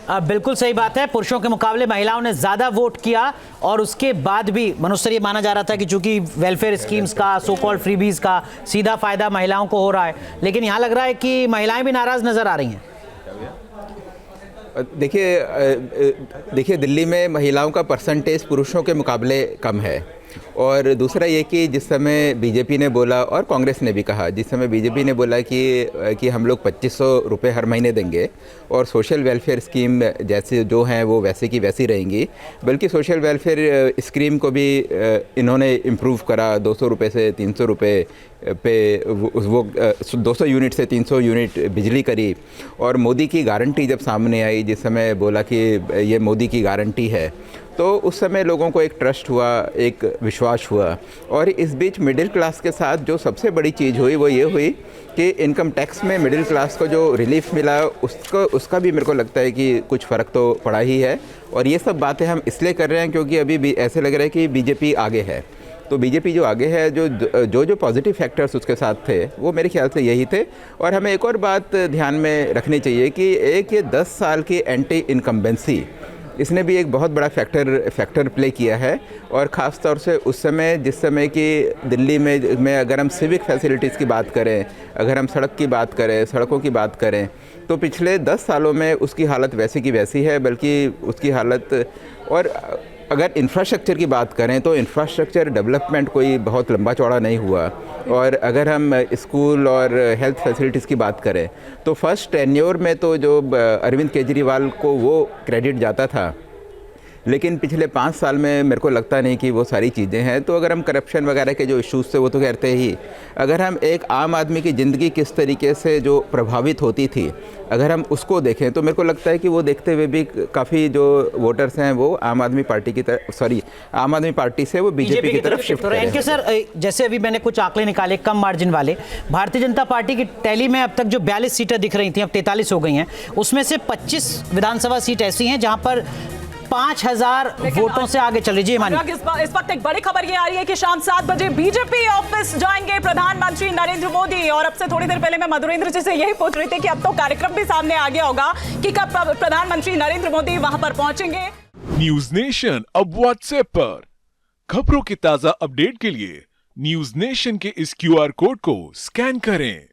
बिल्कुल सही बात है। पुरुषों के मुकाबले महिलाओं ने ज्यादा वोट किया और उसके बाद भी मनुष्य ये माना जा रहा था कि चूंकि वेलफेयर स्कीम्स का, सो कॉल्ड फ्रीबीज का सीधा फायदा महिलाओं को हो रहा है, लेकिन यहाँ लग रहा है कि महिलाएं भी नाराज नजर आ रही हैं। देखिए दिल्ली में महिलाओं का परसेंटेज पुरुषों के मुकाबले कम है। और दूसरा ये कि जिस समय बीजेपी ने बोला और कांग्रेस ने भी कहा, जिस समय बीजेपी ने बोला कि हम लोग 2500 रुपये हर महीने देंगे और सोशल वेलफेयर स्कीम जैसे जो हैं वो वैसे की वैसी रहेंगी, बल्कि सोशल वेलफेयर स्कीम को भी इन्होंने इम्प्रूव करा, 200 रुपये से 300 रुपये पे वो 200 यूनिट से 300 यूनिट बिजली करी। और मोदी की गारंटी जब सामने आई, जिस समय बोला कि ये मोदी की गारंटी है, तो उस समय लोगों को एक ट्रस्ट हुआ, एक विश्वास हुआ। और इस बीच मिडिल क्लास के साथ जो सबसे बड़ी चीज़ हुई वो ये हुई कि इनकम टैक्स में मिडिल क्लास को जो रिलीफ मिला उसका भी मेरे को लगता है कि कुछ फ़र्क तो पड़ा ही है। और ये सब बातें हम इसलिए कर रहे हैं क्योंकि अभी भी ऐसे लग रहा है कि बीजेपी आगे है। तो बीजेपी जो आगे है, जो पॉजिटिव फैक्टर्स उसके साथ थे वो मेरे ख्याल से यही थे। और हमें एक और बात ध्यान में रखनी चाहिए कि एक ये 10 साल की एंटी इनकम्बेंसी, इसने भी एक बहुत बड़ा फैक्टर प्ले किया है। और ख़ास तौर से उस समय, जिस समय कि दिल्ली में अगर हम सिविक फैसिलिटीज़ की बात करें, अगर हम सड़कों की बात करें, तो पिछले 10 सालों में उसकी हालत वैसी की वैसी है, बल्कि उसकी हालत। और अगर इंफ्रास्ट्रक्चर की बात करें तो इंफ्रास्ट्रक्चर डेवलपमेंट कोई बहुत लंबा चौड़ा नहीं हुआ। और अगर हम स्कूल और हेल्थ फैसिलिटीज़ की बात करें तो फर्स्ट टेन्योर में तो जो अरविंद केजरीवाल को वो क्रेडिट जाता था, लेकिन पिछले 5 साल में मेरे को लगता नहीं कि वो सारी चीज़ें हैं। तो अगर हम करप्शन वगैरह के जो इश्यूज़ थे वो तो कहते ही, अगर हम एक आम आदमी की ज़िंदगी किस तरीके से जो प्रभावित होती थी, अगर हम उसको देखें तो मेरे को लगता है कि वो देखते हुए भी काफ़ी जो वोटर्स हैं वो आम आदमी पार्टी से वो बीजेपी की तरफ शिफ्ट कर रहे हैं। सर, जैसे अभी मैंने कुछ आंकड़े निकाले कम मार्जिन वाले, भारतीय जनता पार्टी की टैली में अब तक जो 42 सीटें दिख रही थी अब 43 हो गई हैं। उसमें से 25 विधानसभा सीट ऐसी हैं जहां पर 5000 वोटों से आगे चल रही। जी इस वक्त एक बड़ी खबर ये आ रही है कि शाम 7 बजे बीजेपी ऑफिस जाएंगे प्रधानमंत्री नरेंद्र मोदी। और अब से थोड़ी देर पहले मैं मधुरेंद्र जी से यही पूछ रही थी कि अब तो कार्यक्रम भी सामने आ गया होगा कि कब प्रधानमंत्री नरेंद्र मोदी वहां पर पहुंचेंगे। न्यूज नेशन अब व्हाट्सएप पर खबरों की ताजा अपडेट के लिए न्यूज नेशन के इस QR कोड को स्कैन करें।